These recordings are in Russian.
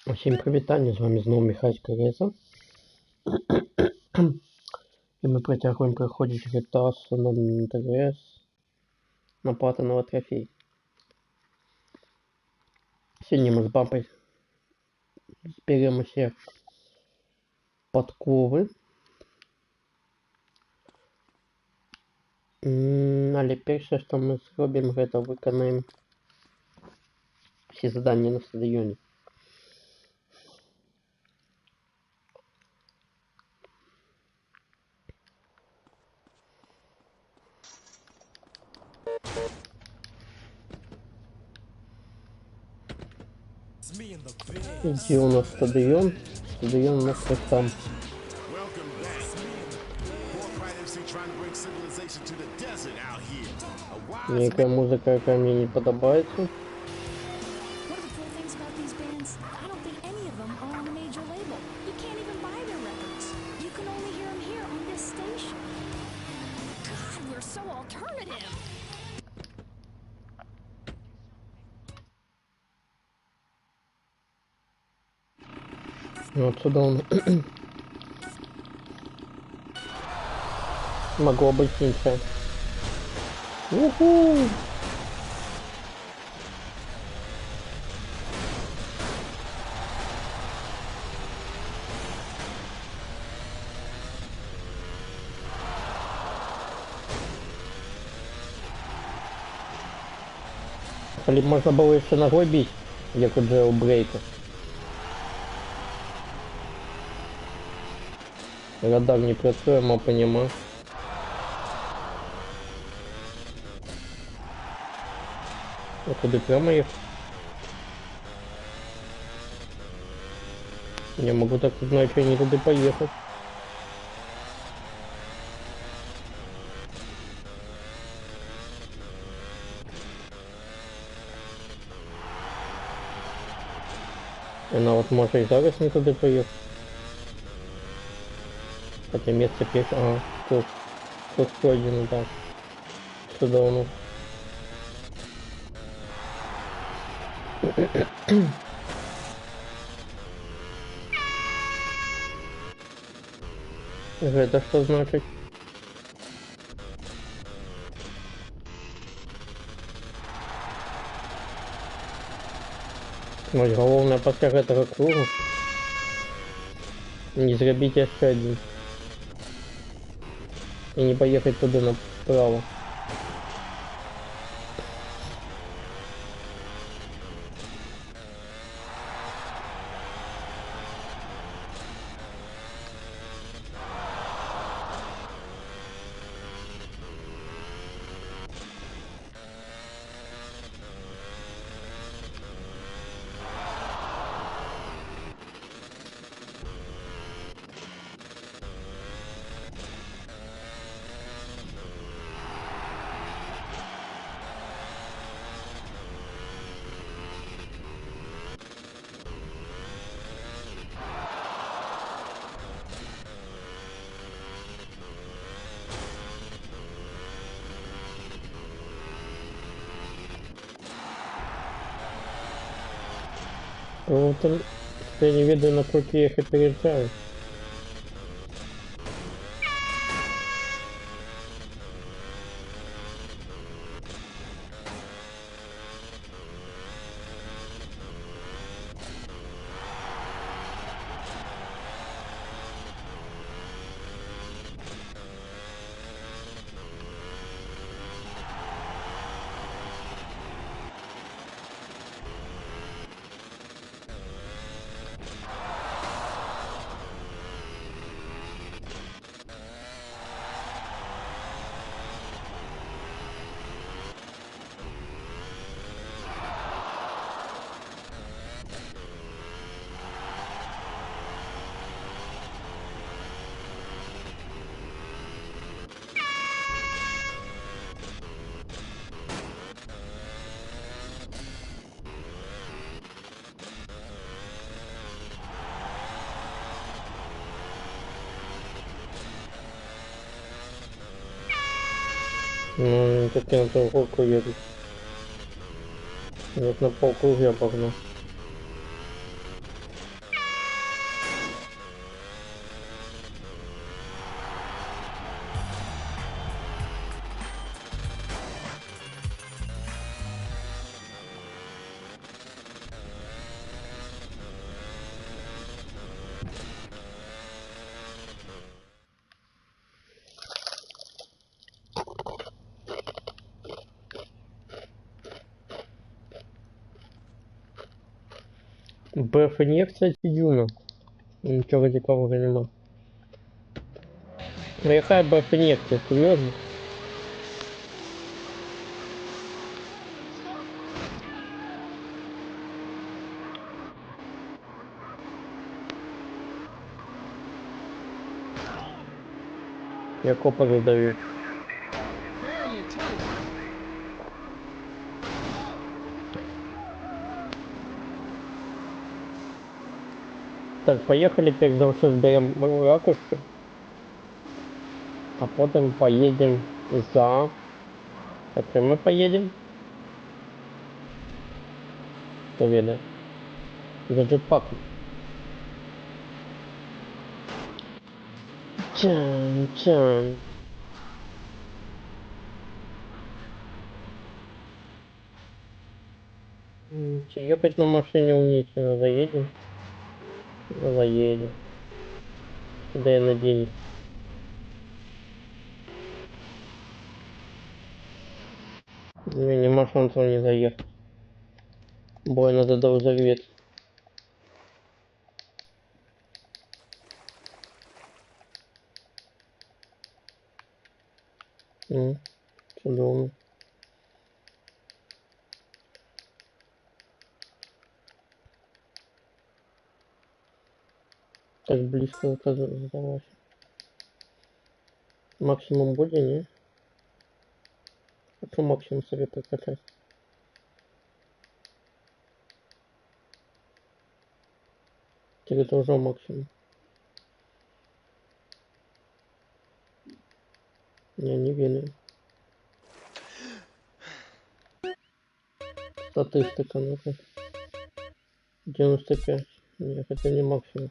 Усім привітання, з вами знову Михайська Реза. І ми протягуємо проходити GTA San Andreas на платиновий трофей. Сьогодні ми з бабою зберемося подкови. Але перше, що ми зробимо, це виконаємо всі завдання на стадіоні. Где у нас стадион? Стадион у нас ось там. Некая музыка, яка мені не подобається. Вот сюда он могло быть меньше. Уху! Или можно было еще ногой бить, як у Jailbreak. Радар не працює, мапи нема. А куди прямо їх? Я могу так знать, что я не туди поехать. Она вот может и зараз не туди поехать. Хотя место пишет, ага, тут пройдено, так. Сюда он. Это что значит? Ось головне після этого кругу не зробити ще один. И не поехать туда направо. Вот я не видно, насколько я их опережаю. Ну, так я на полку еду. Нет, на полкруга я погнал. БФ-ін'єкція чи Дюна? Нічого цікавого нема. Ну яка БФ-ін'єкція, серйозно? Я копа задаю. Так, поехали, перш за все зберем ракушки, а потом поедем за... А чем мы поедем? Кто ведает? За джетпаком. Чан. Ехать на машине уничтожено, заедем? Заедем. Куда я надеюсь? Нема шансов не заехать. Бой надо взорвет. Чудовно. Так близко оказалось. Максимум будет, не? Хочу максимум себе прокачать. Тебе тоже максимум. Не вины. Статистика, ну-ка. 95. Не, хотя не максимум.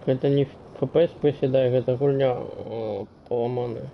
Это не FPS приседает, это гульня поломанная.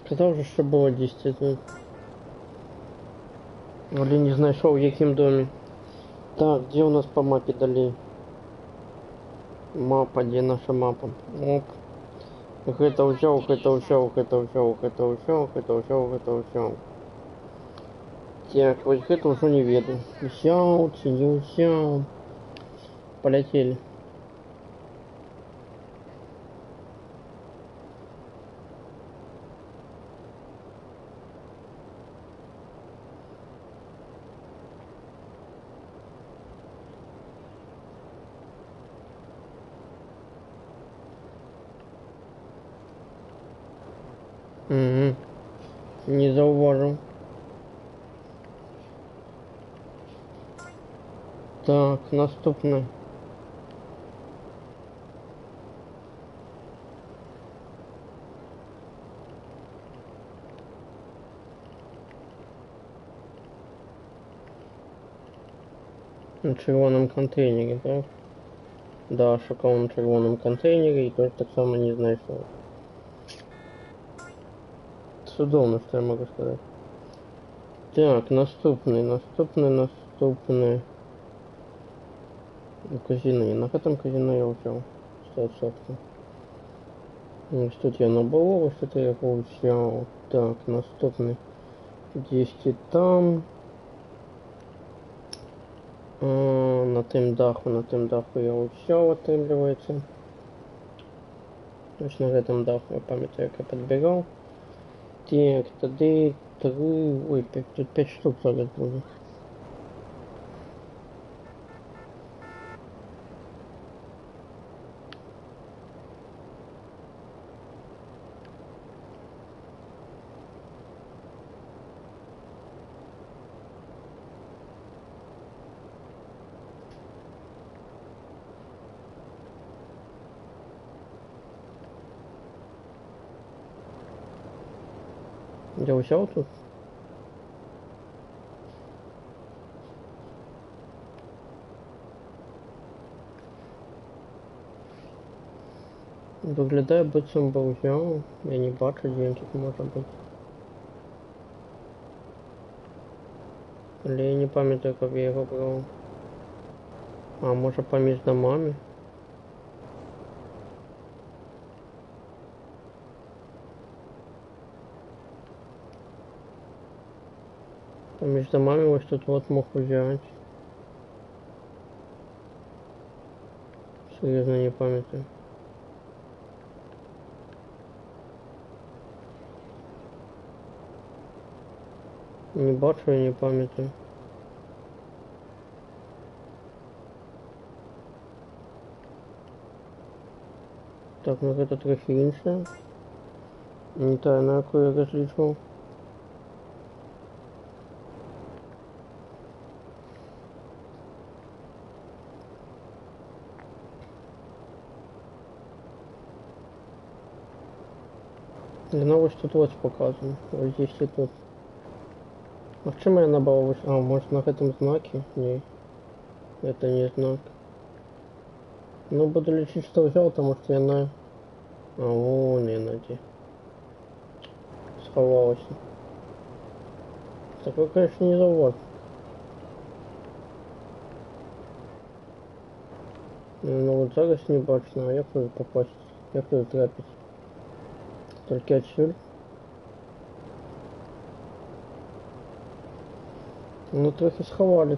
Сказав же, що було 10 днів. Але не знайшов в яким домі. Так, где у нас по мапе дали? Мапа, где наша мапа? Оп. Это взял, это взял, это взял, это взял, это взял, это взял. Так, вот это уже не веду. Взял, не взял. Полетели. Угу. Не зауважил. Так, наступне. На червоному контейнері, так? Да, шукав на червоному контейнері і теж так само не знайшов. Судовно, що я можу сказати. Так, наступний. Казино. На этом казино я взял 100%. Ось тут я набрал, ось тут я його взяв. Так, наступний. 10 там. На тим даху я взяв, отримлюється. Ось на этом даху, я пам'ятаю, як я підбирав. Так, тоді 3, ой, тут 5 штук зараз буде. Я взяв тут. Виглядає, буцім би взяв. Я не бачу, де він тут може бути. Але я не пам'ятаю, як я його брав. А, може поміж домами? Поміж домами ось тут вот мог взять. Серьезно не памятаю. Не бачу, я не памятаю. Так, ну это трохи інше. Не та, на яку я розлічував. Длина ось тут ось показано. Ось здесь и тут. А в чем я набрал? А, может на этом знаке? Не. Это не знак. Ну, буду лечить, что взял, потому что я на... А, вон я найти. Сховался. Такой, конечно, не завод. Ну вот зараз не бачно, а як туди попасть? Як туди трапить? Тільки отсюда. Ну трохи сховали.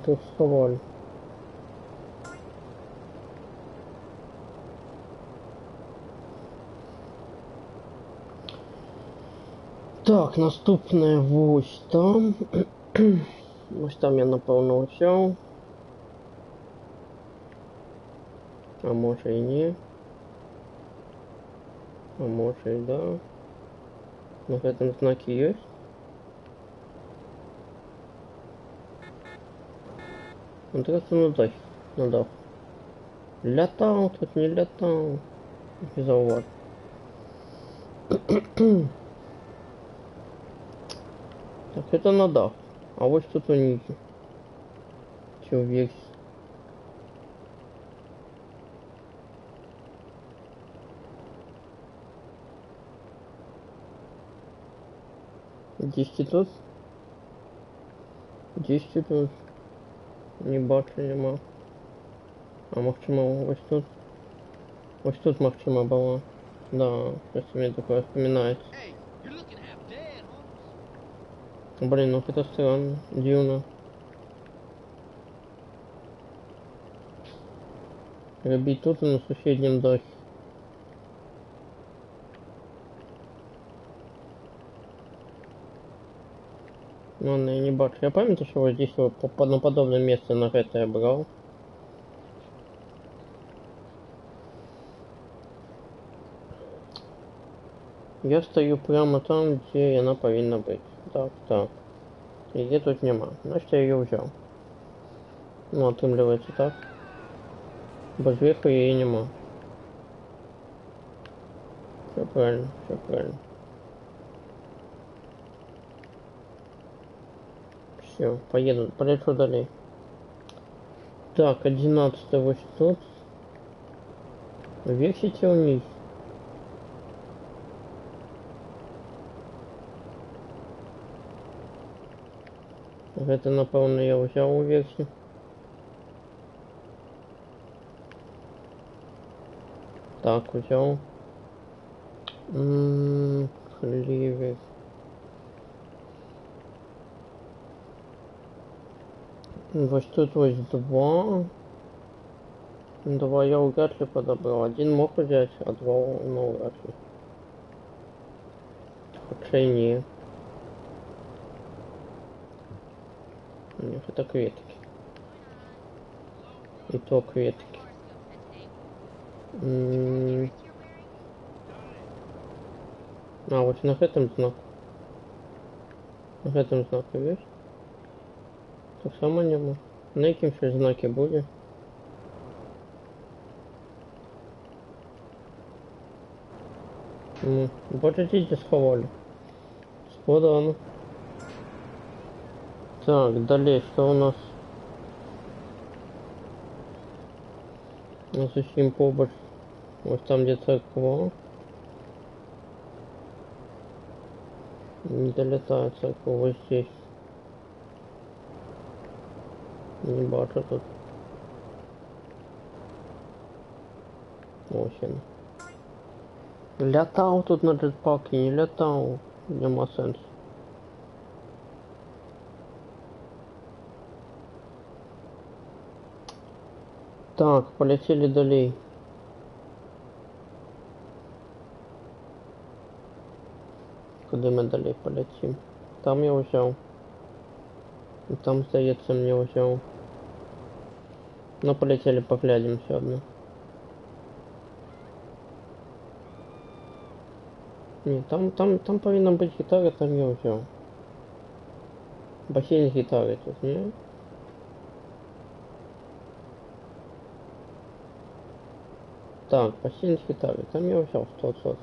Так, наступне ось там. Ось там я напевно взяв. А може і ні. А може і да. На этом знаке есть. Вот это на дах. Летал, тут не летал. Не зауважу. Так, это на дах. А вот что тут ниже. Чё, весь. Десять тут. 10 тут. Не бачу, нема. А максимум ось тут. Ось тут максимум было. Да, сейчас мне такое вспоминается. Блин, ну это странно, дивно. Робить тут и на соседнем дахе. Ну, я не бачу. Я пам'ятаю, що вот здесь вот на подобное место на это я брал. Я стою прямо там, где она повинна быть. Так, так. Її тут нема. Значить я її взяв. Ну, отрымливается так. Бо зверху її нема. Все правильно, все правильно. Все, поеду, полечу далее. Так, 11 вот тут. Вексите вниз. Это, напевно, я взяв у версі. Так, взяв. Хлівець. Ось тут ось два. Два я вряд ли подобрал. Один мог взять, а два, ну, вряд ли. Хоча й ні. Ні, это кветки. И то кветки. А, вот на этом знак. На этом знаке есть? Так само нема. На яким ще знаки буде? Бачите, сховали. Складано. Так, далее, что у нас? У нас усім побач. Ось там, где церква. Не долетает церковь, вот здесь. Не бачу тут. Ось він. Летал тут на джетпаке, не летал. Нема сенсу. Так, полетели далее. Куди ми далі полетим? Там я взяв. І там, здається, мені взяв. Ну, полетели, поглядим все одно. Ні, там повинна бути гітара, там я взяв. Басейн з гітари тут, ні? Так, басейн з гітари, там я взяв 100%.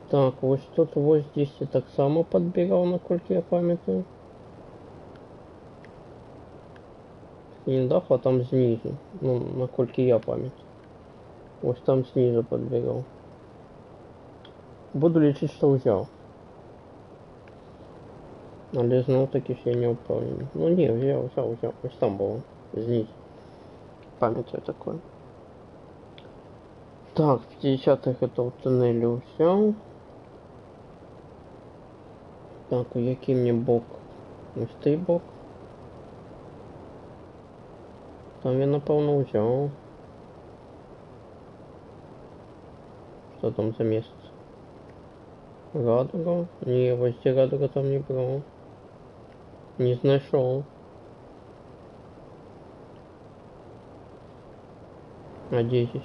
Так, ось тут ось здесь я так само подбирал, насколько я памятаю. Не дах, а там снизу. Ну, насколько я памятаю. Ось там снизу подбирал. Буду лечить, что взял. Але знал таки, что я не управлен. Ну не, взял. Ось там было. Снизу. Памятаю такое. Так, в 50-х это в туннеле взял. Так, який мені бок? Ось той бок. Там я напевно взяв. Що там за місце? Радуга? Ні, ось ці радуга там не брав. Не знайшов. А де здесь?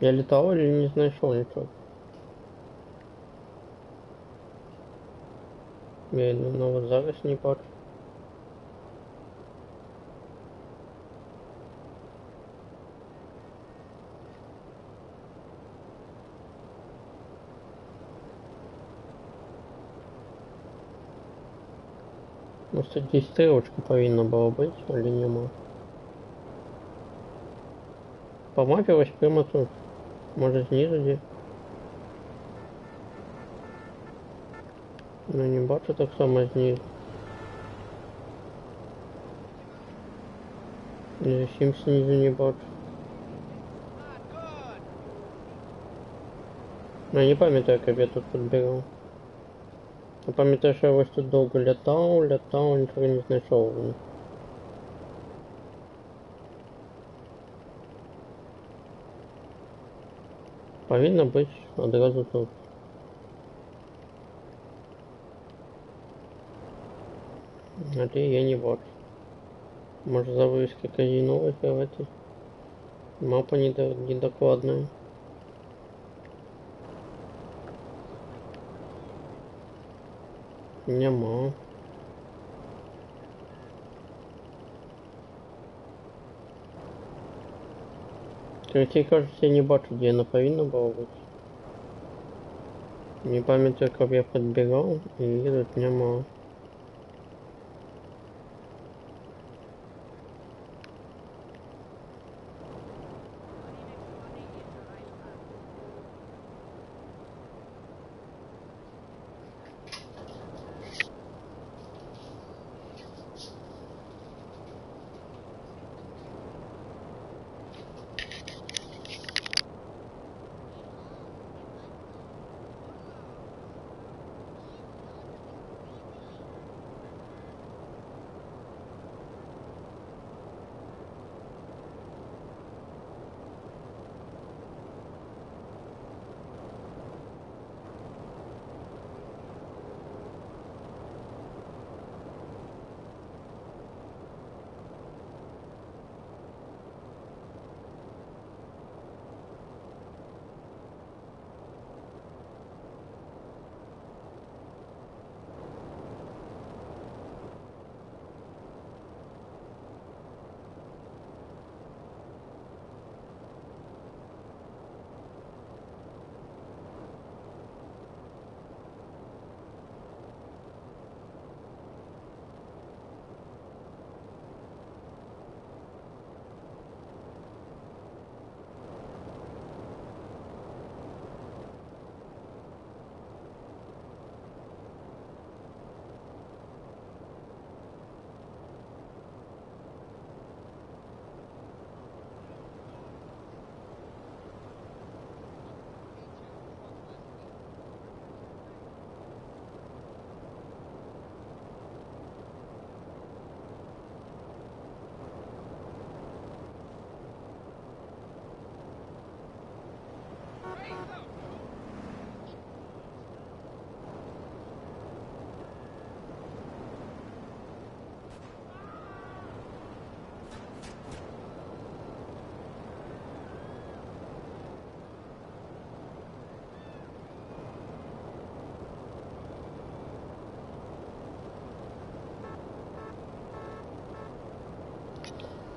Я летал или не знайшов нічого? Я навіть зараз не бачу. Ось тут десь стрілочка повинна була бути, але нема. По мапі ось прямо тут. Може знизу де? Ну не бачу так само знизу. Зовсім снизу не бачу. Ну, я не пам'ятаю, як я тут підбирав. Я пам'ятаю, що я ось тут довго літав, нічого не знайшов. Повинно бути одразу тут. Але я не бачу. Може за вивіски казино вигравати? Мапа недокладная. Нема. Короче, кажется, я не бачу, где она повинна была быть. Не памятаю, как я подбегал, и тут нема.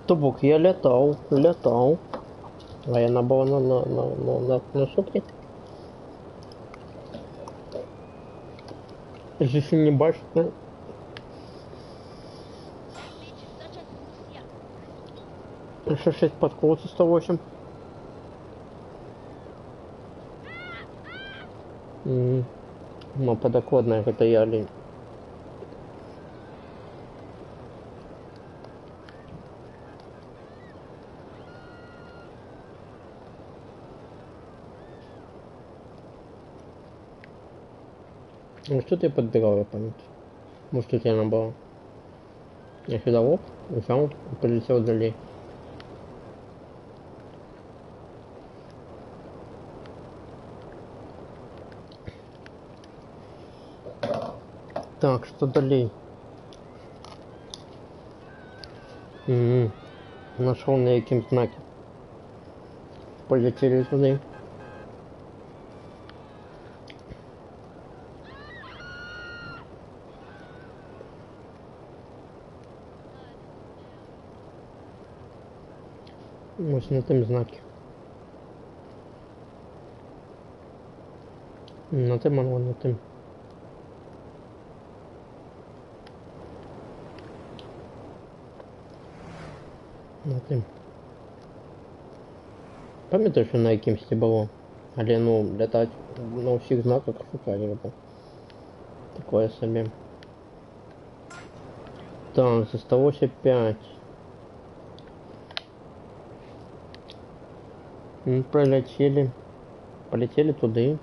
Тубук, я летал. А она была на сутки. Если не бачишь, ну, еще 6 подколоться 108. Мапа докладная, это я лень. Ну что ты подбирал, я память? Может, у тебя она была? Я сюда оп, взял и полетел далее. Так, что далее? Нашел на яким знаке. Полетели туда. Может, на тем знаке. На тем, на тем. На тем. Пам'ятаєш, що на якимсь було? Але ну, летать на всіх знаках шукали это. Такое себе. Так, осталось 5. Пролетели. Полетели туди.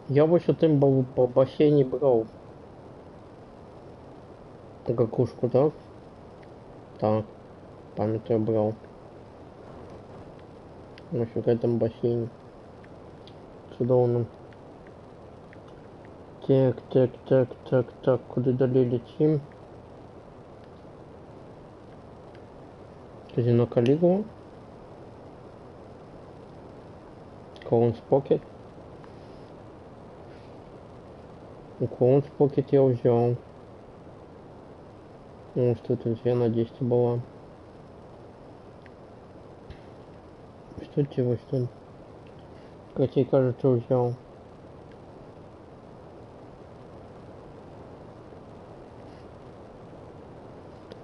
Я в тим басейні брав. Ракушку, так? Так. Пам'ятаю, брав. Нафиг этом бассейне. Чудовно. Так, куда далее летим? Казино Калигула. Коунс Покет. Коунс Покет я взял. Ну, что это у на 10 была. Что тебе, что? Котей, кажется, взял.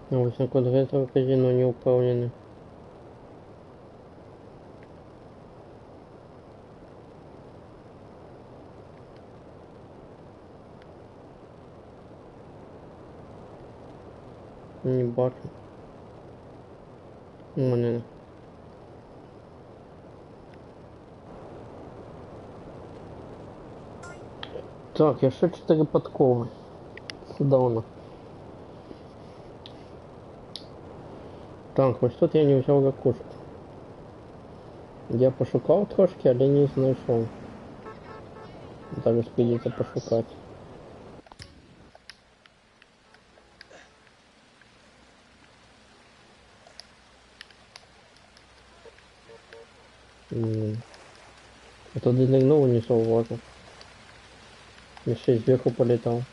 Ну, высоко до этого казино не управлены. Не бачу. Мене. Так, я ще 4 подкови. Судовно. Так, ось тут я не взяв ракушку. Я пошукав трошки, але не знайшов. Зараз прийдеться пошукати. А то додвигнув не зауважив. Я ще й зверху полетав.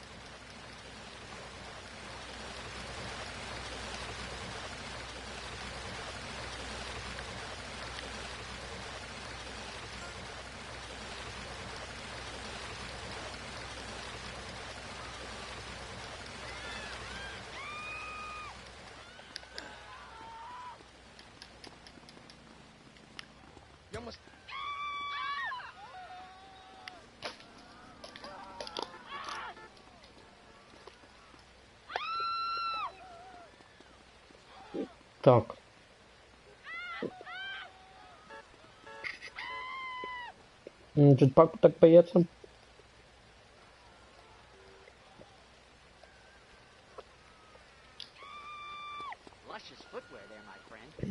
Так. Джетпак так боится.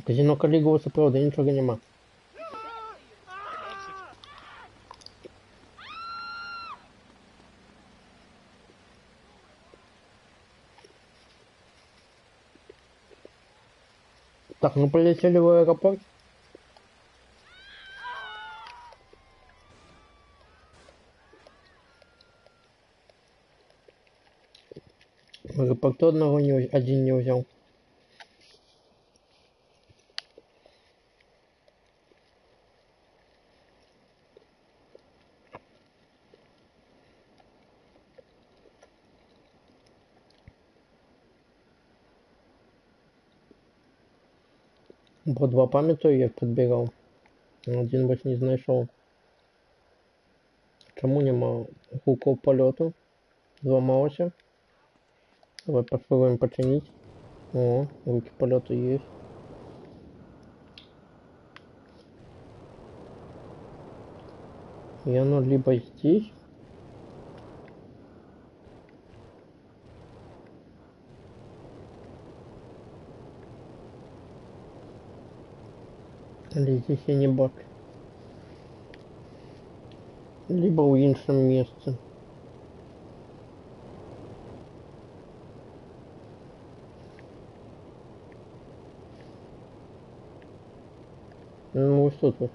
Казино Калигула, правда, нічого нема. Так, ну полетели в аэропорт. В аэропорту один не взял. Бо два пам'ятаю, як підбирав. Один бось не знайшов. Чому нема гуков польоту? Зламалося. Давай попробуем починить. О, руки полета есть. И оно либо здесь. Или здесь я не бачу. Либо в іншому месте. Ну ось тут ось.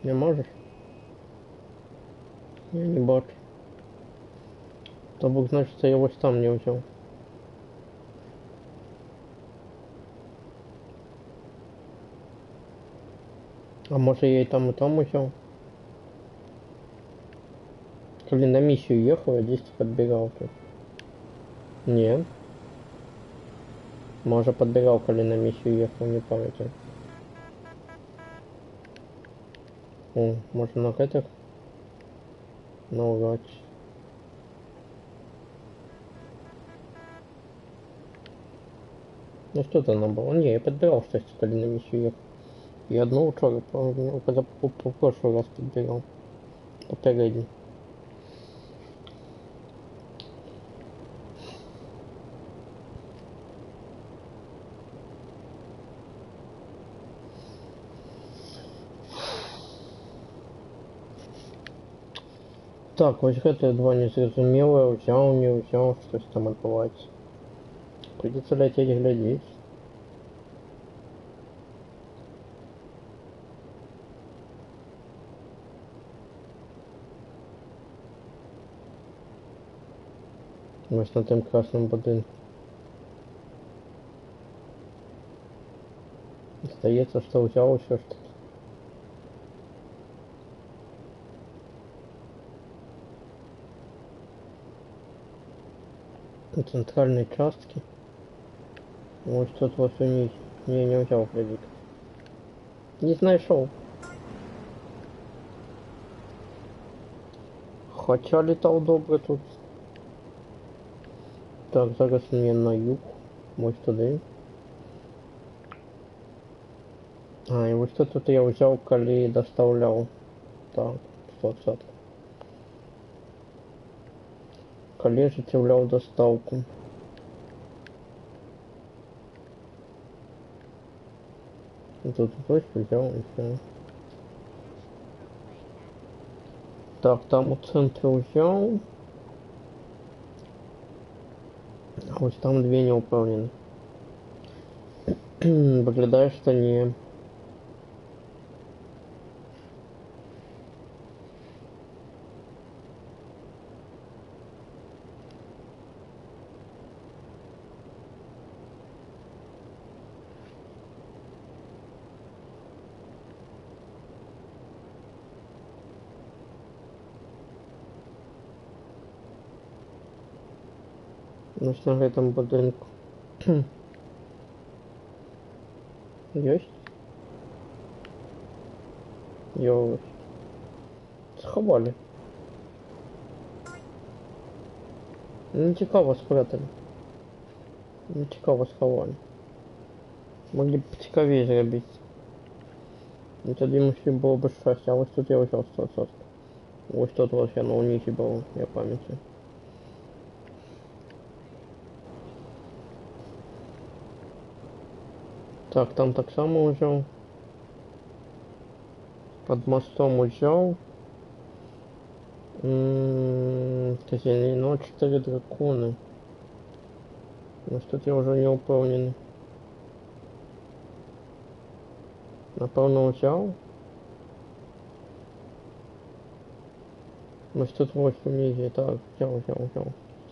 Не можеш? Я не бачу. То бог, значит, я ось там не взял. А может я и там взял? Коли на миссию ехал, я здесь подбирал тут. Нет. Может подбирал, коли на миссию ехал, не памятаю. О, может на этих? Наугад. Ну что то нам было? Не, я подбирал, кстати, коли на миссию ехал. Я одну учебу, когда по прошлый раз подбирал. Попередний. Так, ось гэта два незразумелыя, ўзяў, не ўзяў, штось там адбываецца. Придется ляцець глядзець. Вось на тым красным будынку. Здаецца, што ўзяў усё ж таки. У цэнтральнай часткі. Вось тут вось уніз. Не ўзяў глядзік. Не знайшоў. Хаця летаў добра тут. Так, зараз мне на юг. Вось туды. А, і вось тут я ўзяў, калі дастаўляў. Так, 100%. Калі ажыццяўляў дастаўку. Тут вось взял и все. Так, там у центра взял. А вот там две не управлены. Выглядает, что не. Значит, на этом будинку. Есть? Ёлочь. Сховали. Не цікаво спрятали. Не цікаво сховали. Могли б цікавіше зробити. І тоді мусі було б щастя. А ось тут я взяв 100%. Ось тут ось я на унісі був, я пам'ятаю. Так, там так само взял. Под мостом взял. Ну, 4 драконы. Ну, что я уже не уполнен. Напевно, взял. Ну, тут 8 ниже. Так, взял.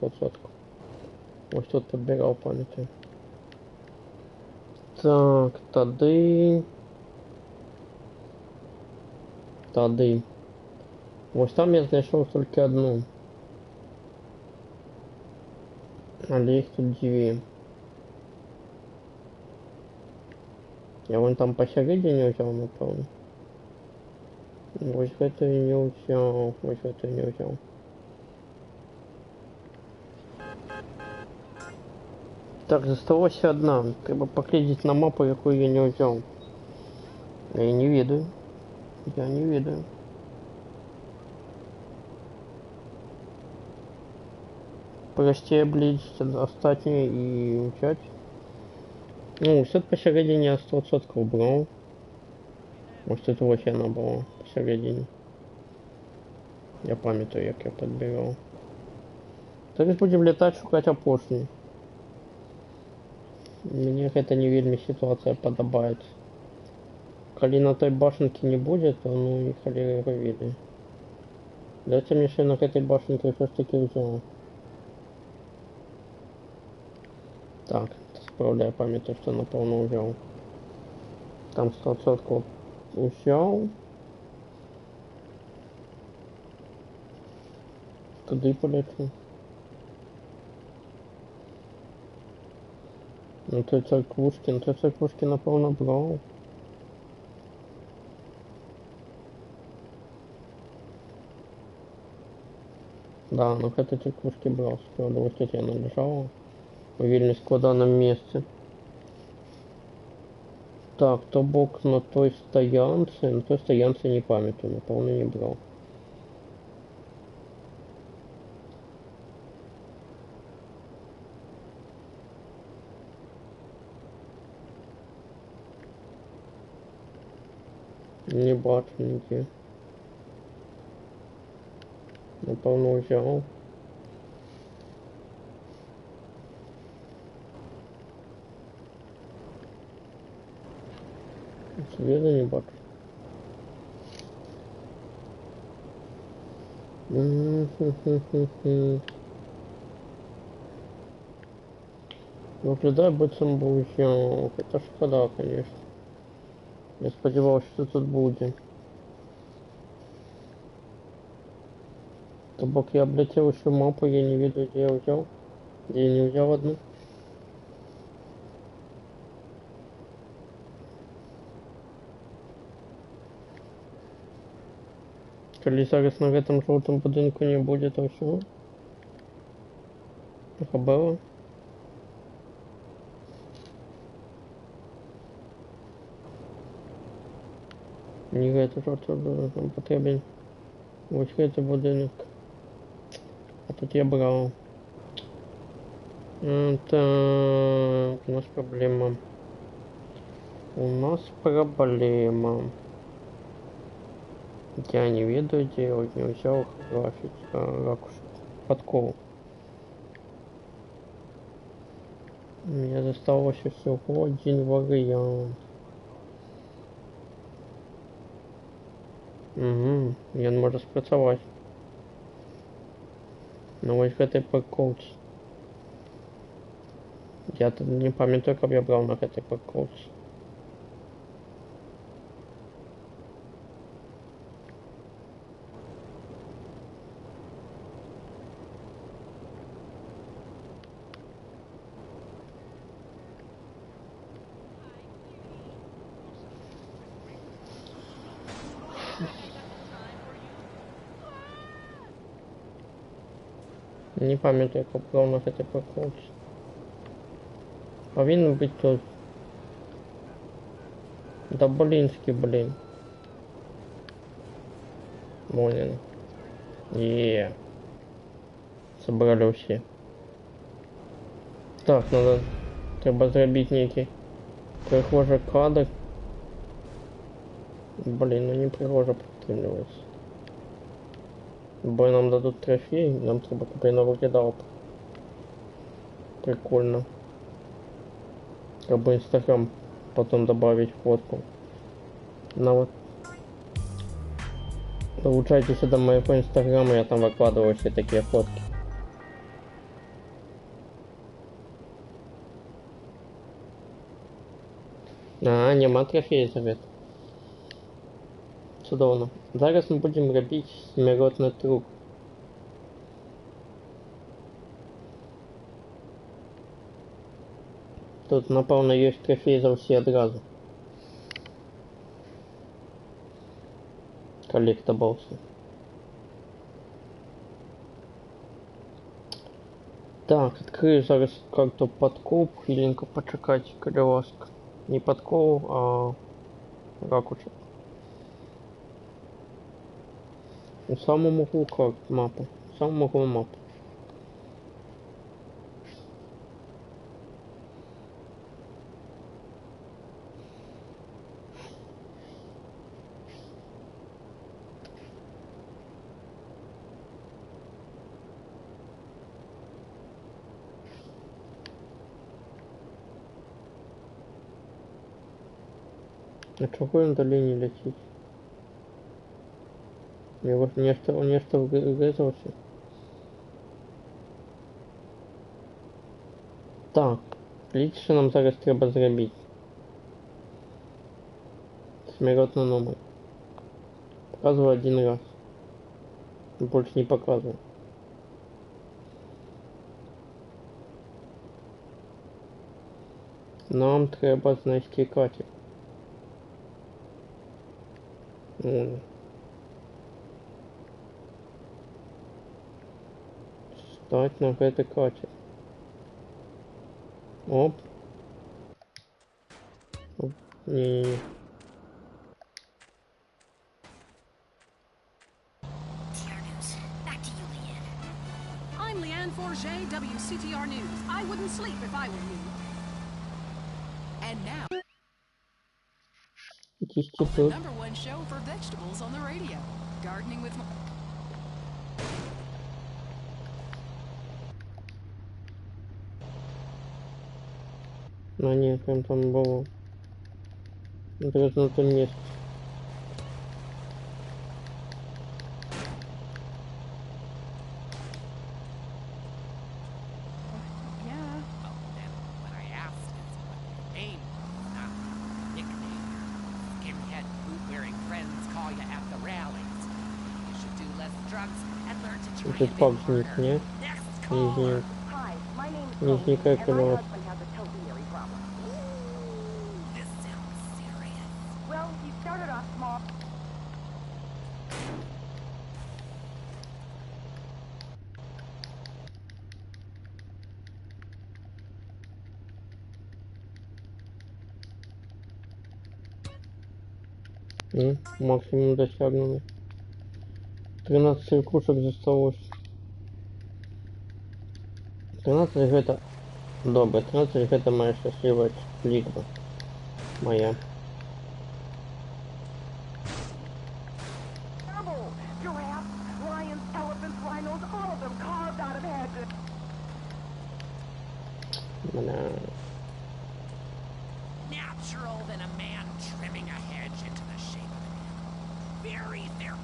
100%. Вот тут подбирал памяти. Так, тады. Вот там я знайшов только одну. Але их тут две. Я вон там посередине взял, напевно. Ось это не взял. Ось это не взял. Так, засталася одна. Треба поглядеть на мапу, якую я не взял. Я не ведаю. Я не ведаю. Прости обличить остатние и учать. Ну, все посередине я 100% брал. Может, это вообще она была посередине. Я памятаю, як я подбирал. Зараз будем летать, шукать опошні. Мне это не вельмі ситуация подобает. Коли на той башенке не будет, то ну и холера его видно. Дайте мне ще на этой башенке все-таки взял. Так, справляю память, что напевно взял. Там 100% взял. Туди полечу. Ну той церквушки напевно брал. Да, ну это церквушки брал. Правда, вот тут я належал. В вельмі складаному місці. Так, то бок на той стоянці не пам'ятаю, напевно не брав. Не бачу ніде. Напевно, взяв. Света не бачу. Виглядає, би цим був взяв. Хоча шкода, конечно. Я сподівався, що тут буде. Тобок я облетел еще мапу, я не видел, где я взял. Где я не взял одну. Коли зараз на этом желтом будинку не будет, то все. Так было. Не это желтый будинок, нам потрібен. Ось цей будинок. А тут я брал. Так, у нас проблема. У нас проблема. Я не ведаю, где я не взял график, ракурс, подкол. Мне досталося всього один варіант. Угу, він може спрацювати. Ну ось гэтай парковці. Я тут не пам'ятаю, як я брав на гэтай парковці. Не пам'ятаю, як я брав на гэтай парковці. Повинен бути тут. Да блинский, блин. Монин. Собрали все. Так, треба зробити некий прихожий кадр. Блин, ну не прихожа підтримується. Бо нам дадут трофей, нам треба купити на виглядало. Прикольно. Как бы Инстаграм потом добавить фотку. На вот. Долучайтесь до моего Инстаграма, я там выкладываю все такие фотки. Нема трофея завет. Чудовно. Зараз мы будем робить смиротный труп. Тут, напевно, є трофей за всі одразу. Коллектаблсы. Так, открою зараз карту подкоп. Хвилинку почекать, колеска. Не подкоп, а ракурс. У самому углу карт мапы. У самому углу мапы. А чого він далі не летить? Його нечто врезався. Так, видите, що нам зараз треба зробити? Смиротный номер. Показываю один раз. Больше не показываю. Нам треба знайти катер. Стать на гэты катер. Оп. Оп. Не-не-не. I'm Leanne Forget, WCTR News. I wouldn't sleep if I were you. And now, the #1 show for vegetables on the radio. Gardening with... А ні, прям там було. Якраз на тому місці. Yeah. Oh, then what I asked is what your name was, not your nickname. Skinhead boot-wearing friends call you at the rallies. You should do less drugs and learn to try a Тут bit пак зник, harder. ні? Next Не caller. зник. Hi, my name's Не Cody, зникає and my канал. husband has a topiary problem. Ooh, this sounds serious. Well, he started off small. Максимум досягнений. 13 циркушек зосталось. 13 гэта... Добре, 13 гэта моя щаслива лічба. Моя. Terrible! Giraffes, lions, elephants, rhinos, all of them carved out of hedges. Бля. Natural than a man trimming a hedge into the shape of an animal. Very there.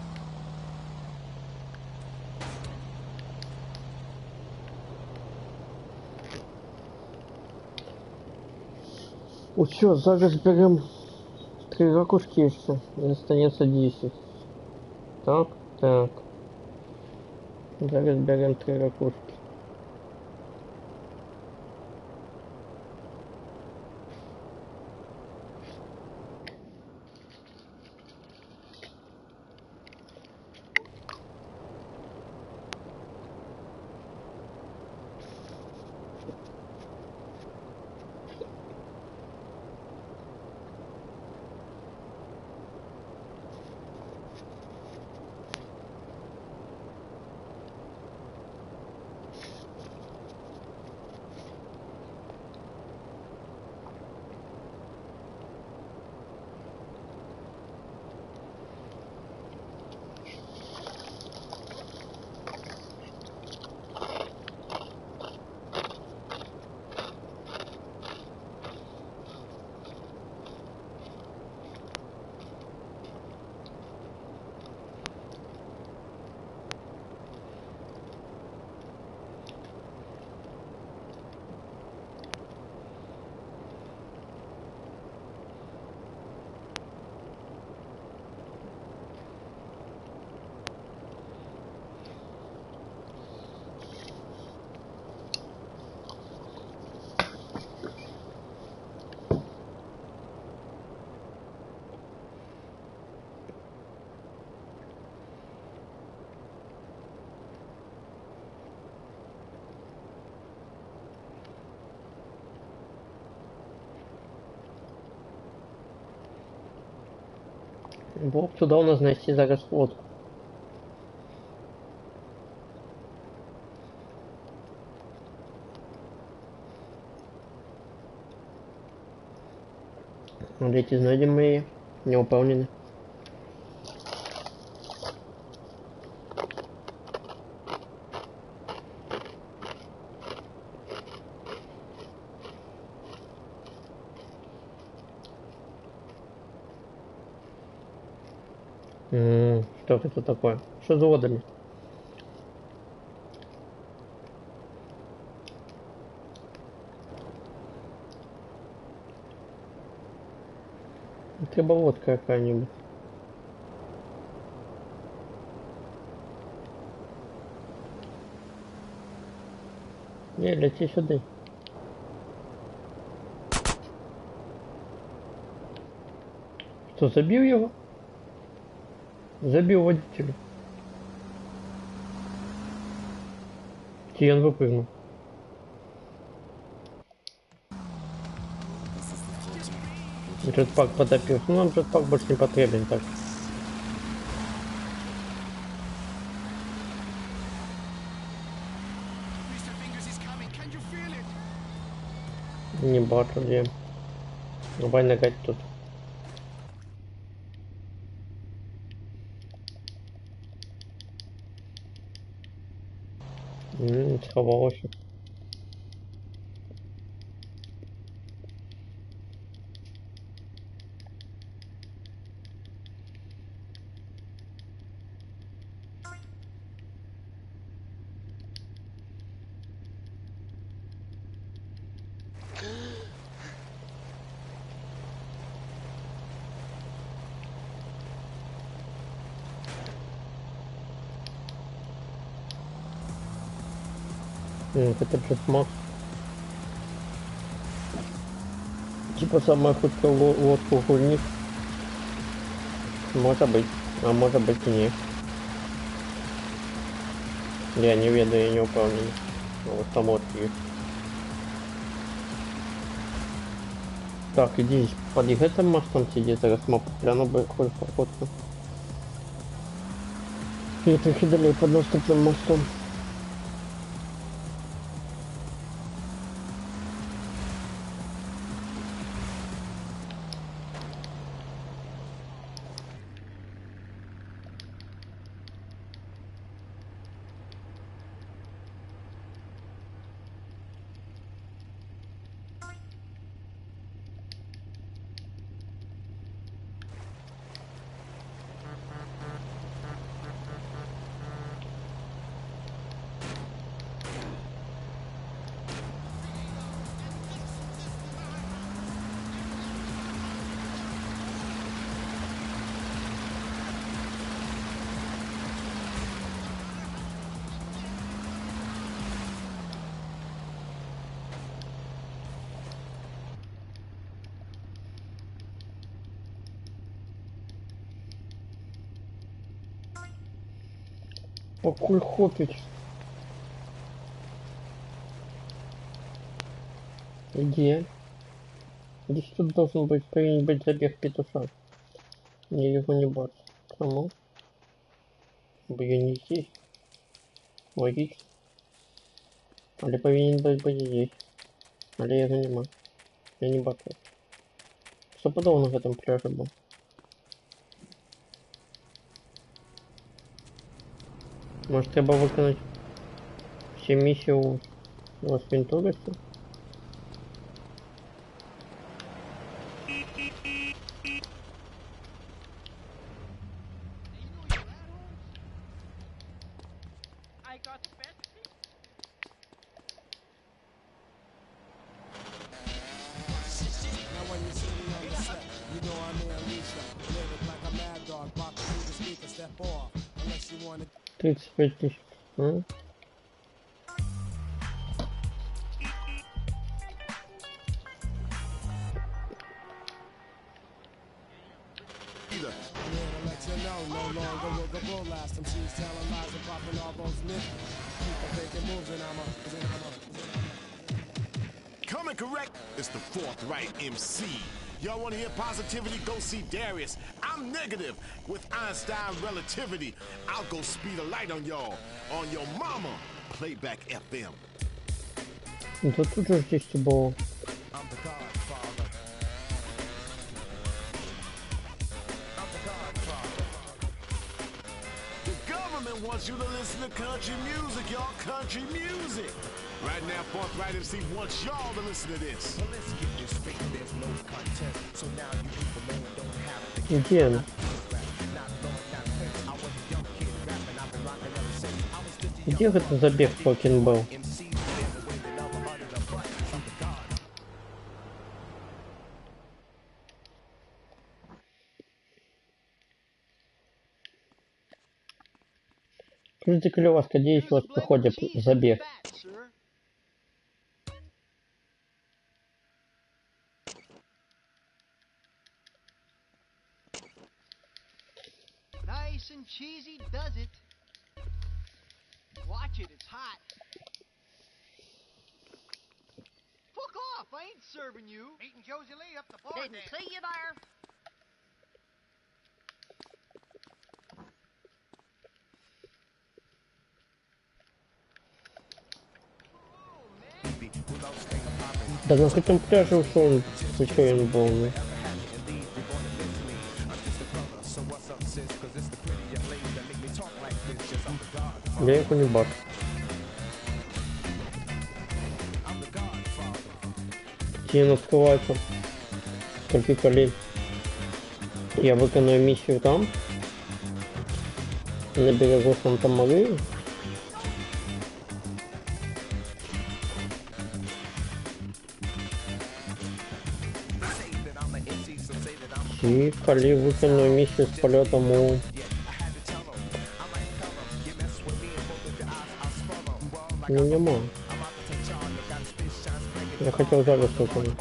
Усё, зараз берем 3 ракушки еще. И останется 10. Так, так. Зараз берем 3 ракушки. Було б чудово знайти зараз фотку. Давайте знайдемо її. Не впевнений. Что это такое? Что за водами? Треба водка какая-нибудь. Не, лети сюда. Что, забил его? Забил водителя. Чи он выпрыгнул? Джетпак потопился. Ну, нам джетпак больше не потребен, так. Не бачу, где. Давай нагать тут. Сховалося. Это Джетмак. Типа самая хуткая лодка в гульник. Может быть. А может быть и нет. Я не ведаю, я не упевнений. Вот там вот есть. Так, иди подъехай там мостом сидит, зараз мы прямо бы хоть походку. Я трохи далее под наступным мостом. Какой хопич. Где? Здесь тут должен быть, повинен быть забег петуша. Я его не бачу. Кому? Бо я не здесь. Логично. Але повинен быть здесь. Але я его нема. Я не бачу. Стопудово на этом пляже был. Может, треба виконати всі місії у Лас-Вентуресі? wanna 35 тысяч. А? either. Yeah, to let you know, no longer will the bull last. Them she's telling lies and popping all those myths. People making moves and I'm coming correct. It's the fourth right MC. Y'all want to hear positivity? Go see Darius. I'm negative with Einstein relativity. I'll go speed a light on y'all. On your mama. Playback FM. Да тут же здесь было. I'm the Godfather. I'm the Godfather. The government wants you to listen to country music, y'all. Country music. Right now, Fourth Right MC wants y'all to listen to this. Well, let's get this straight. There's no content. So now you people know it don't have to. Где она? Где этот забег fucking был? Скажите, клёваска, где есть у вас проходит забег? Nice and cheesy does it. Watch it, it's hot. Fuck off, I ain't serving you. Meeting Josie Lee up the bar. Didn't see you there. Да на этом пляже ушел, случайно был. Ну. Я его не бачу. Тень открывается. Только колен. Я выполняю миссию там. На берегу Санта-Марии. И коли выполню миссию с полетом у... Ну, нема. Я хотел зараз выполнить.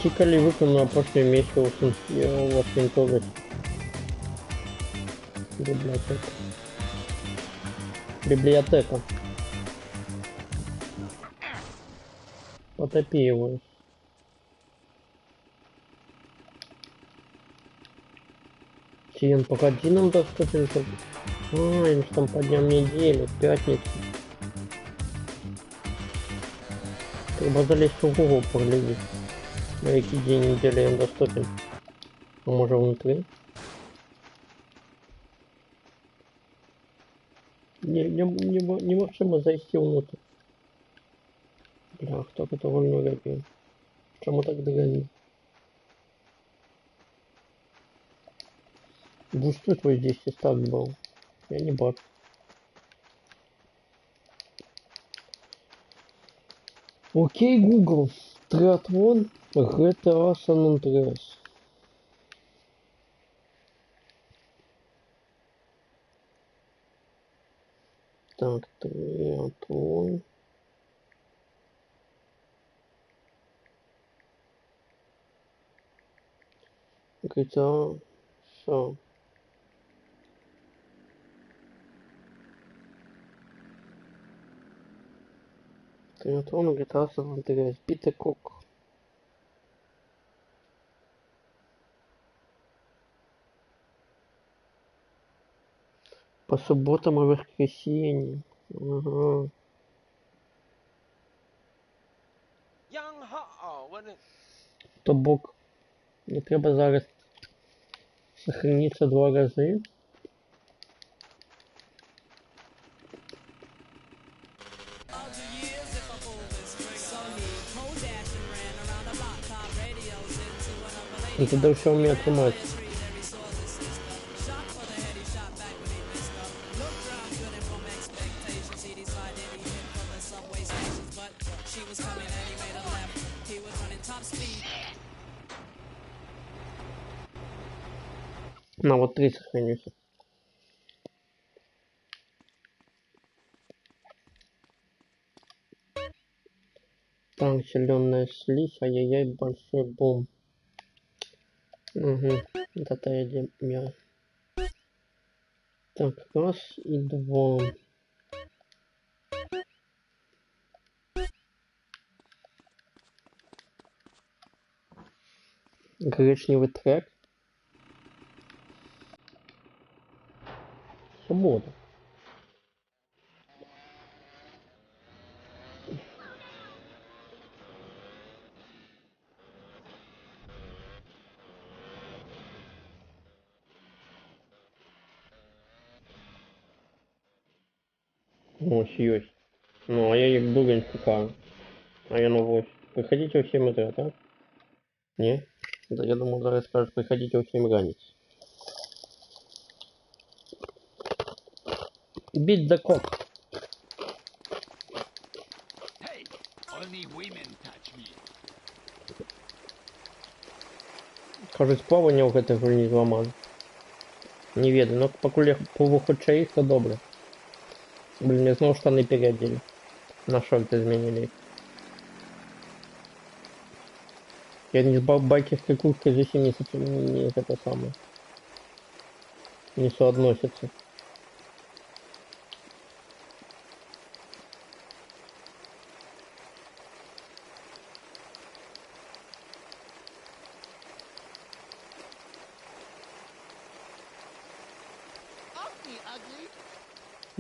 Тикали выполнил прошлый месяц у Вашингтона. Библиотека. Библиотека. Потопи его. Чьен, погоди, нам доступен. Им там по дням недели, пятница. Треба залезть в Google поглядеть. На який день недели он доступен. А может внутри? Не можемо зайти внутрь. Бля, кто это вольно репил? Чему так дрянно? Бусты твой здесь и стак был. Я не бачу. Окей, Google. Триатлон GTA San Andreas. Так, триатлон. GTA. Все. Триатлон GTA San Andreas. Питекок. По субботам и воскресеньям. Ага. То бок. Не треба зараз сохраниться 2 рази. И тогда все у меня отломается. На вот 3 сохранился. Там зеленая слизь, ай-яй-яй, большой бум. Угу, это я. Так, раз и 2. Гречневый трек. Свобода. Ось есть. Ну, а я их дурень шукаю. А я на 8. Приходите в 7 утра, так? Не? Да я думал, зараз скажешь, приходите в 7 ранец. Beat the cock. Hey, only women touch me. Кажуть, плавання в гэтых гульні зламали. Не ведаю, но пакуль я плыву хутчэй іх, то добра. Блин, я зноў штаны переадзелі. На шорты зменілі. Я не с байкерской курткой зусім не это самое. Не соотносится.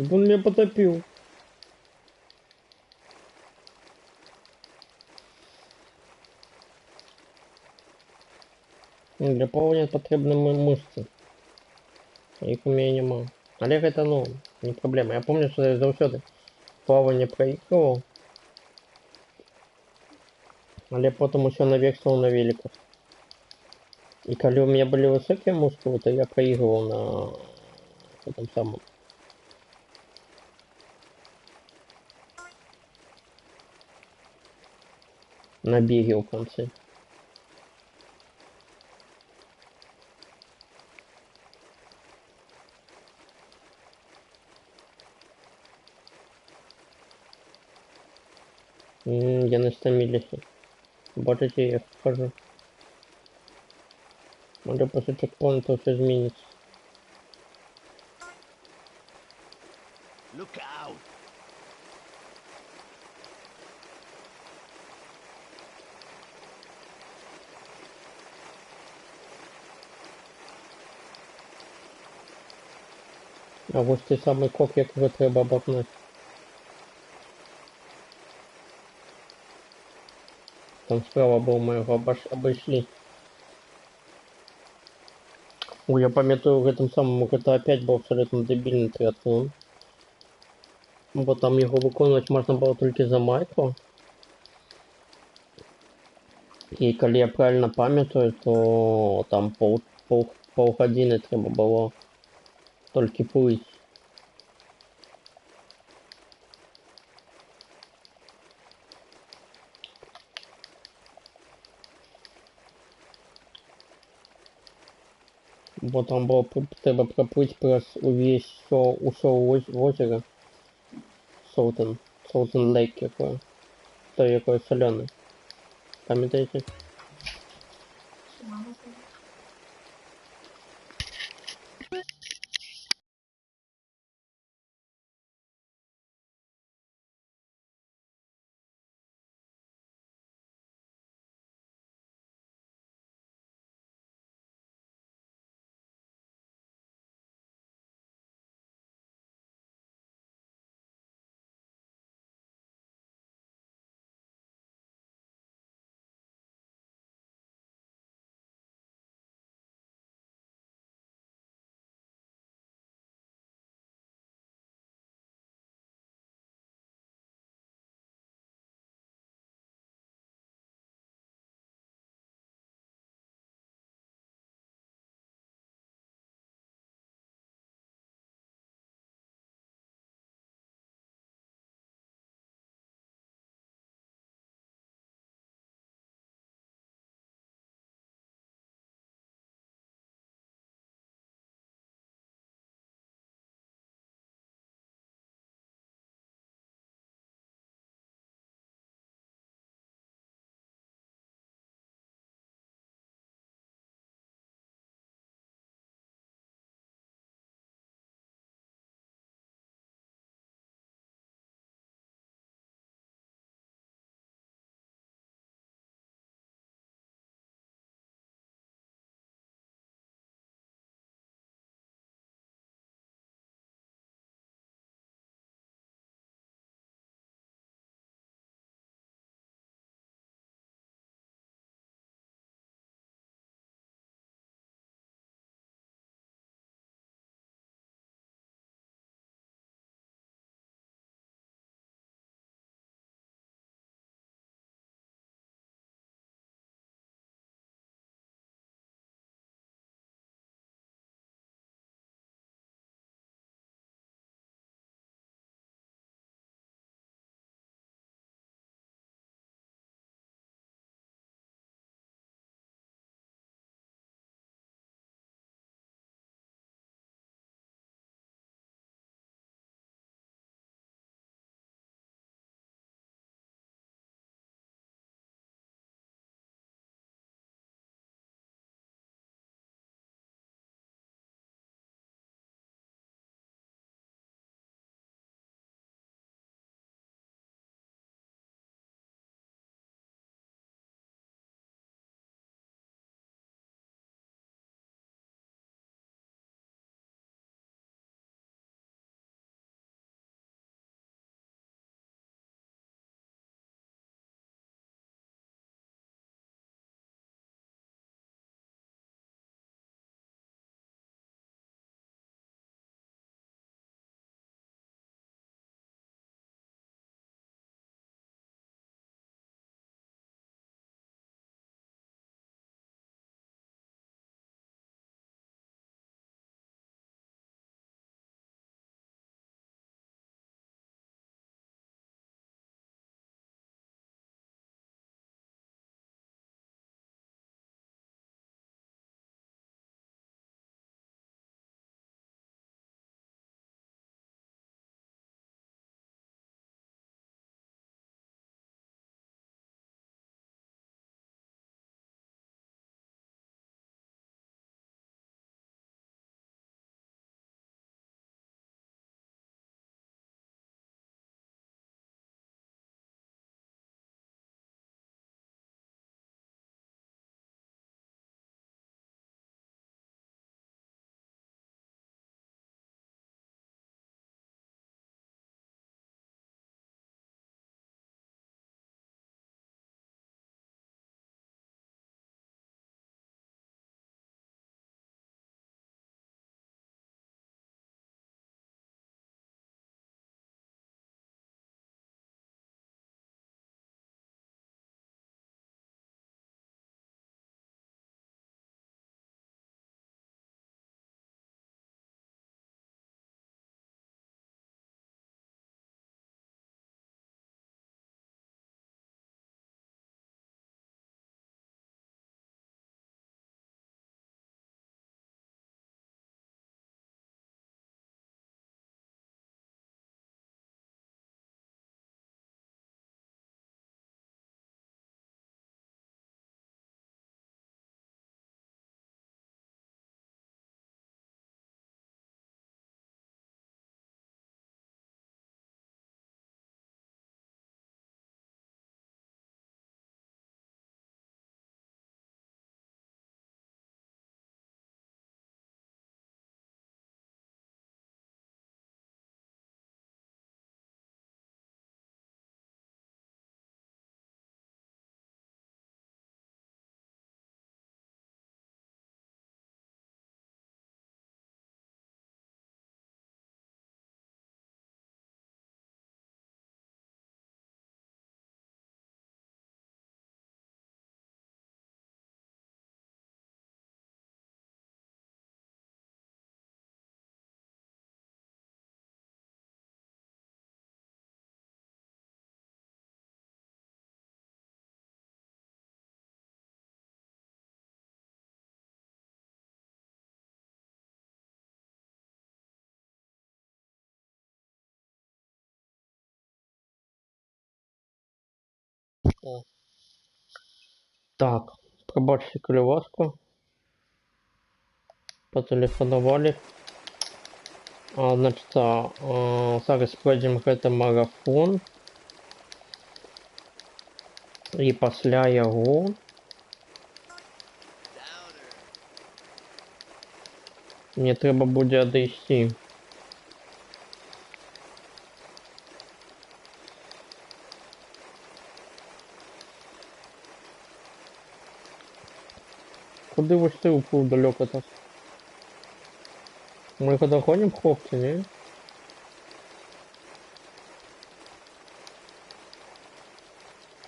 Он меня потопил. Для плавания потрібні мышцы. Их у меня нема. Але это, ну, не проблема. Я помню, что я завсёды плавание проигрывал. Але потом еще навексал на великах. И когда у меня были высокие мускулы, то я проигрывал на этом самом, на беге в конце. Я на 100 милях. Бачите, я вхожу. Може после чекпоинта все изменится. Look out! А ось той самий кок, якого треба обогнати. Там справа был, мы его обошли. Ой, я пам'ятаю, в этом самом GTA 5 был абсолютно дебильный триатлон. Бо там його виконувати можна було тільки за майку. І коли я правильно пам'ятаю, то там полгодини треба було тільки плыть. Бо там було треба проплыть увесь усо озеро. Солтен Лейк якое. То якое солене. Пам'ятаєте? О. Так, пробачте ласку. Потелефонували. Значить, зараз пройдем гэты марафон. І пасля яго мне трэба будзе адысці. Куды вось ты уплыў далёка так? Мы його догоним, хлопці, не?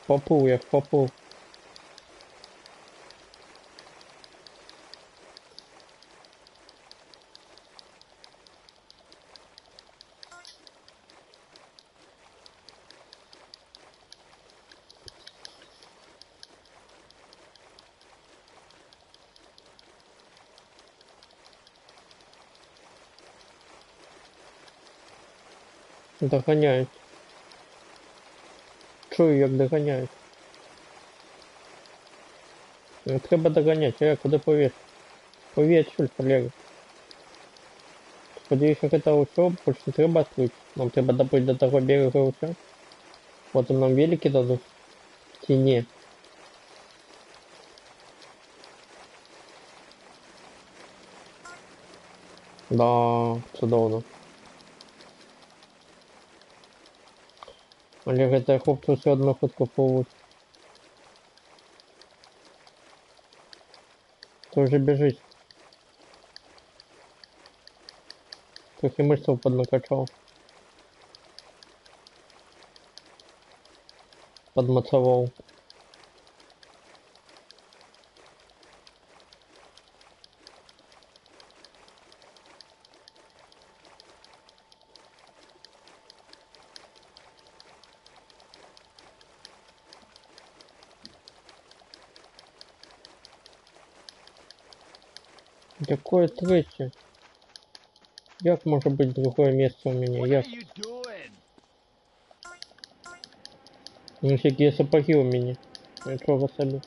Поплыл, як поплыл. Догоняють. Чую, як догоняють. Не треба доганяти, куди повіш? Повіш, колега. Сподіваюся, гэта ўсё, больше не треба открыть. Нам треба доплыть до того берега ўсё. Потом нам велики дадут. Ці не. Да, цудоўна. Але гэтыя хлопцы ўсё адно хутка плывуць. Той же бежыць. Трохи мышцаў паднакачаў. Падмацаваў. Какое третье? Як может быть другое место у меня? Як? Нифига сапоги у меня. Ничего собі.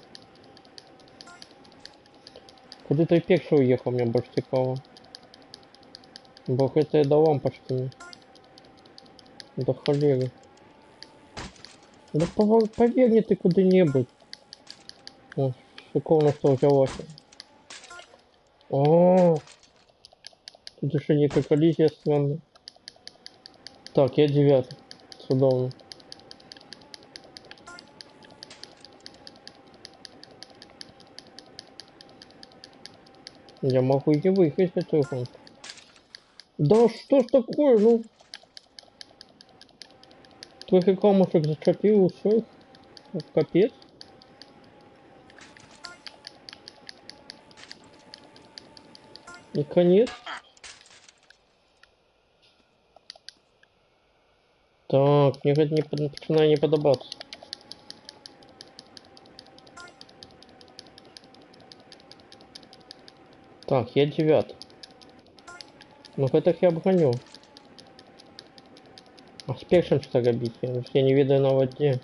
Куди той перший уехал, мне больше цікаво. Бо это до лампочки мне. До холеры. Да поверни ты куда-нибудь. О, шиковно что взялось. О, тут еще некая коллизия странная. Так, я 9. Судовно. Я могу идти выехать на телефон. Да что ж такое, ну? Трохи камушек зачепил, все. Капец. И конец. Так, мне это начинает не подобаться. Так, я 9. Ну это я обгоню. А с першим что робить? Я не видаю на воде.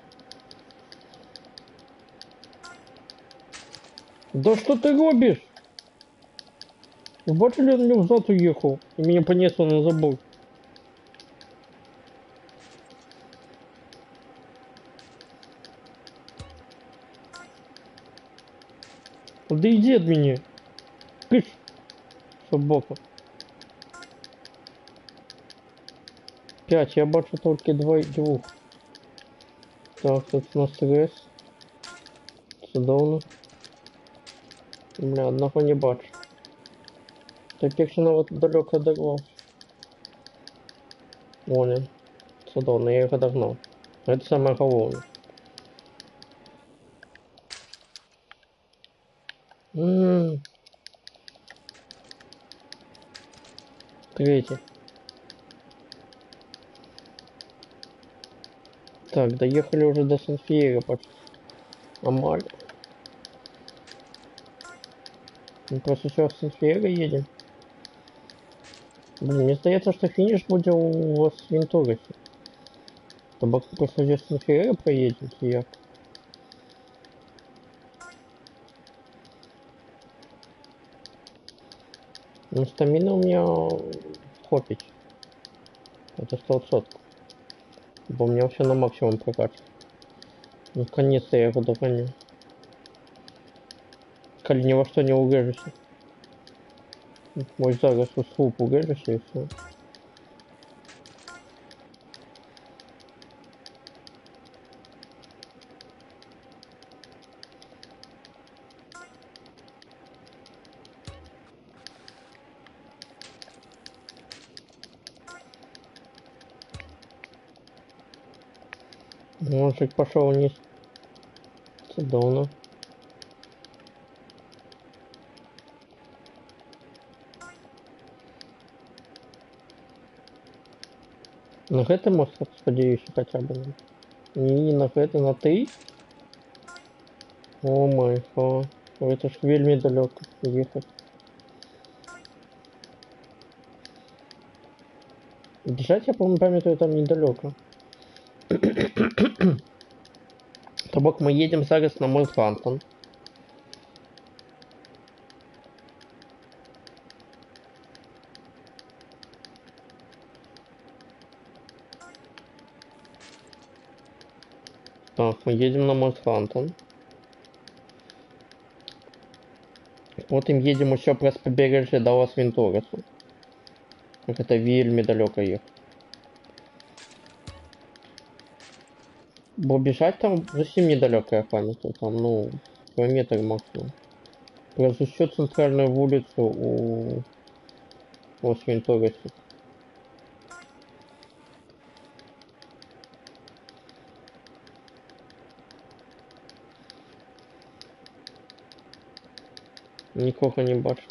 Да что ты робишь? Бачили, он мне взад уехал. И меня понесло на забор. Да иди от меня. Кыш. Собака. 5, я бачу только 2. Так, тут у нас РС. Судовно. Бля, одного не бачу. Так якщо навіть далеко дорвав. Вон він. Судовно, я його догнав. Це саме головне. Третий. Так, доехали уже до Сан-Фьеро почти. Амаль. Мы просто сейчас в Сан-Фьеро едем. Блин, мне здається, что финиш будет у вас в Вентурасе. Тобто просто здесь Сан-Фьеро проедем, як? Ну, стамина у меня хопить. Это 100%. Бо у меня все на максимум прокачки. Наконец-то я его догоню. Коли ни во что не угрежуся. Мой зараз у слуп угрежуся и все. Мужик пошел вниз. Цудовно. На гэты мост спадзяюся хотя бы. Не на гэты, на ты. О май га. Это ж вельмі далёка ехать. Бежать я, по-моему, памятаю, там недалеко. То бок мы едем зараз на мост Хантон. Так, мы едем на мост Хантон. Потым едем еще праз побережье до Лас-Вентурасу. Как это вельмі далёка ехать. Бо бежать там зусім недалеко, я памятаю. Там, ну, километр максимум. Праз усю центральную улицу у Лас-Вентурасе. Нікого не бачу.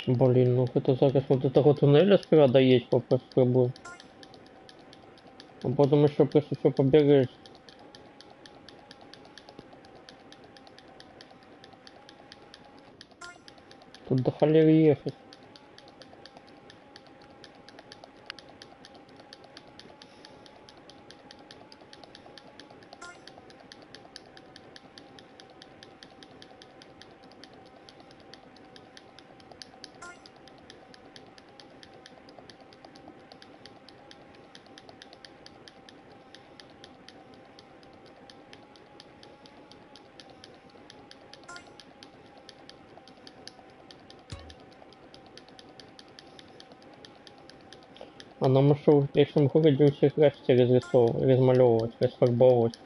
Блин, ну это зараз вот до того туннеля сперва доедь попробую. А потом еще просто все побегаешь. Тут до холеры ехать. А нам еще в першем городе у всех граффити размалевывать, расфарбовывать.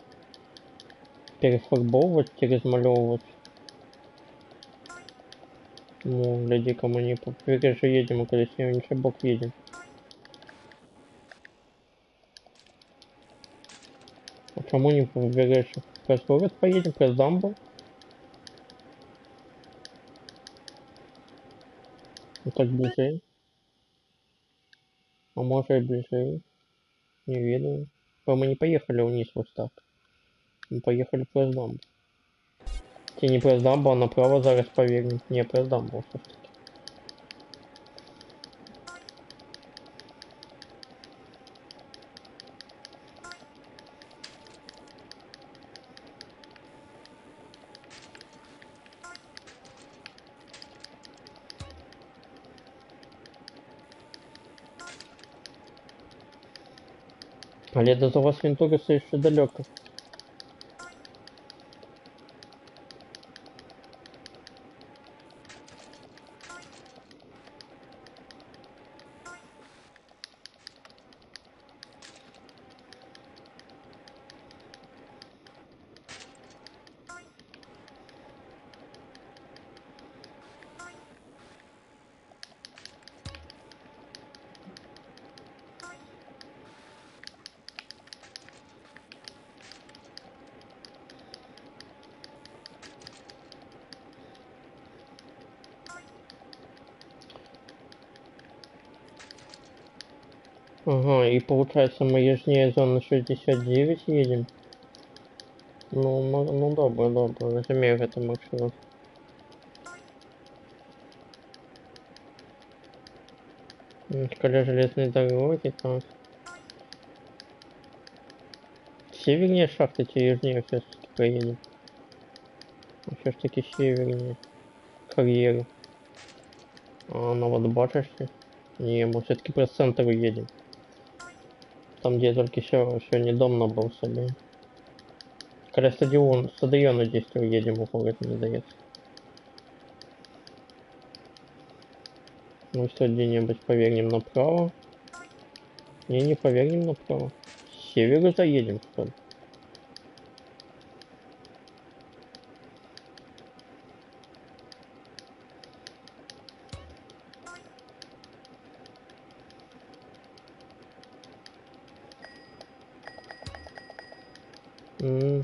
Перефарбовывать и размалевывать. Ну, гляди-ка мы не по побережью едем, а когда ничего бок едем. А почему не по побережью? През город поедем, през дамбу. Ну так ближе. А может и ближе. Не ведаю. Мы не поехали вниз вот так. Мы поехали през дамбу. Те не през дамбу, а направо зараз повернем. Не през дамбу все-таки. Але до того Лас-Вентураса еще далеко. Ага, и получается мы южнее зоны 69 едем. Ну добре, розумію это маршрут. Шкаля железной дороги, так. Севернее шахты, те южнее все-таки проедем. Все-таки севернее. Карьеры. А, ну вот бачишься. Не, мы все-таки про центр уедем. Там, где я только еще недавно был себе. Когда стадион здесь уедем, в город не дается. Ну что, где-нибудь повернем направо. Не повернем направо. С севера заедем, что ли?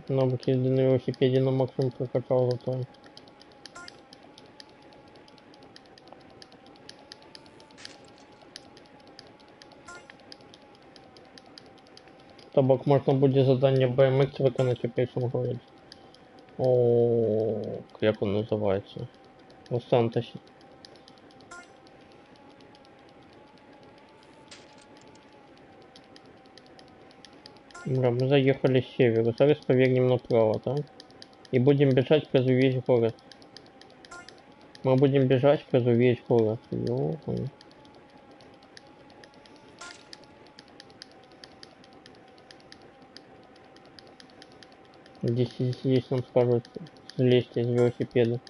Навык езды на велосипеде на максимум прокачал зато. Табак можно будет задание BMX виконати в першому городі. О, як он називається? У Сантосі. Да, мы заехали с севера. Зараз повернем направо, так? И будем бежать через весь город. Мы будем бежать через весь город. Ё-моё. Здесь нам скажут слезть из велосипеда.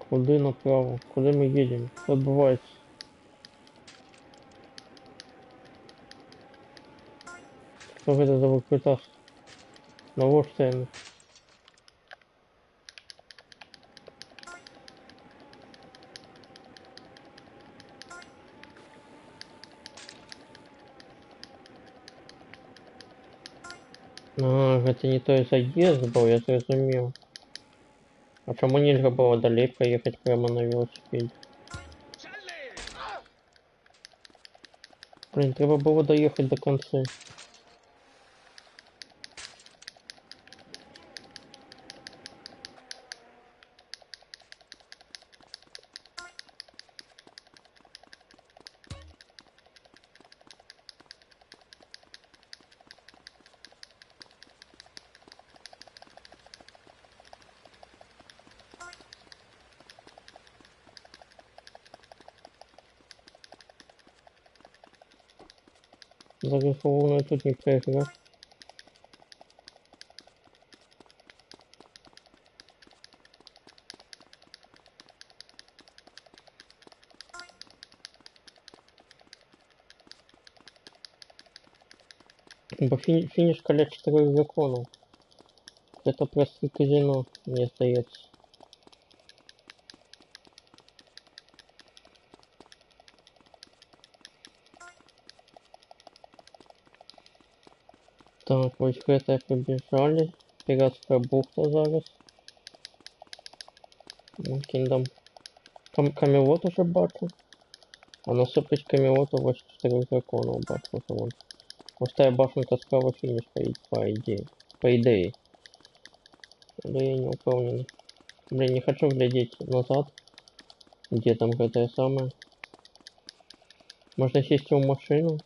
Куда направо? Куда мы едем? Что отбывается? Что это за выкрутас? На вот стоим. А, это не той заезд был, я зрозумел. А чому нельзя было далее проехать прямо на велосипеде? Блин, треба было доехать до конца. Зараз головне тут не проиграть. Бо финиш коля 4 законов. Это просто казино, мне остается. Так, ось это побежали. Пиратская бухта зараз. Киндом. Камелот уже бачу. А насыпать камелоту ось 4 законов бачу. Вот. Пустая башенка справа финиш по идее. По идее. Да я не уполнен. Блин, не хочу глядеть назад. Где там это самое. Можно сесть в машину.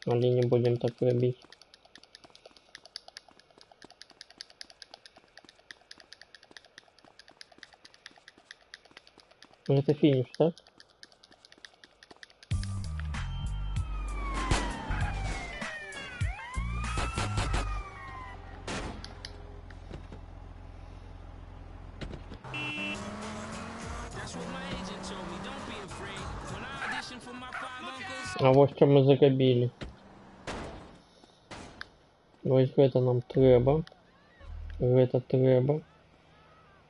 Или не будем так пробить. Это финиш, так? А вот что мы загубили. Ось это нам треба. Это треба.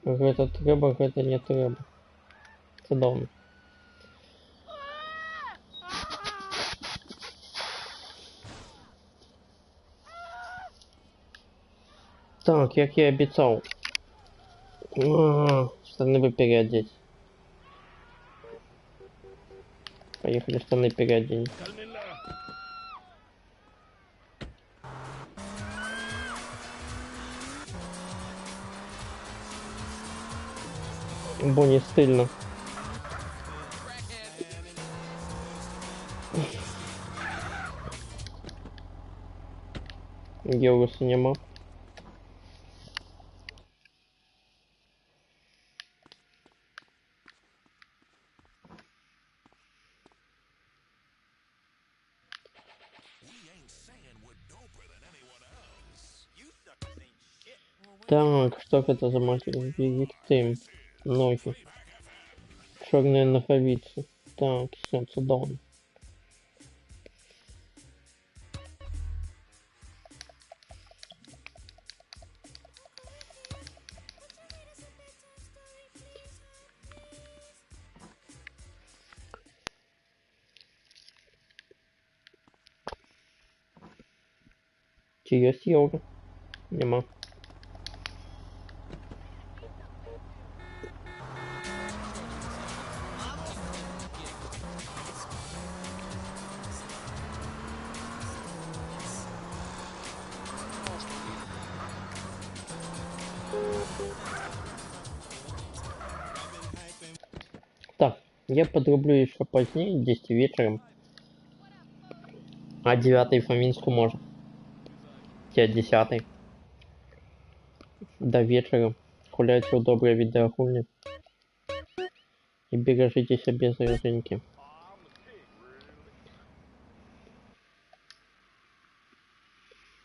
Это треба, это не треба. Це давно. Так, як я обіцяв. Штаны бы переодеть. Поехали штаны переодеть. Бо не стильно. Геоса нема. Так, что это за материн? Виктим. Ноги. Черные наховицы. Так, солнце даун. Чи есть йога? Нема. Так, я подрублю еще позднее, 10 вечером. А 9 Фоминску можно. Я 10. До вечера. Гуляйте у доброй видеохульни. И бережите себя, зараженьки.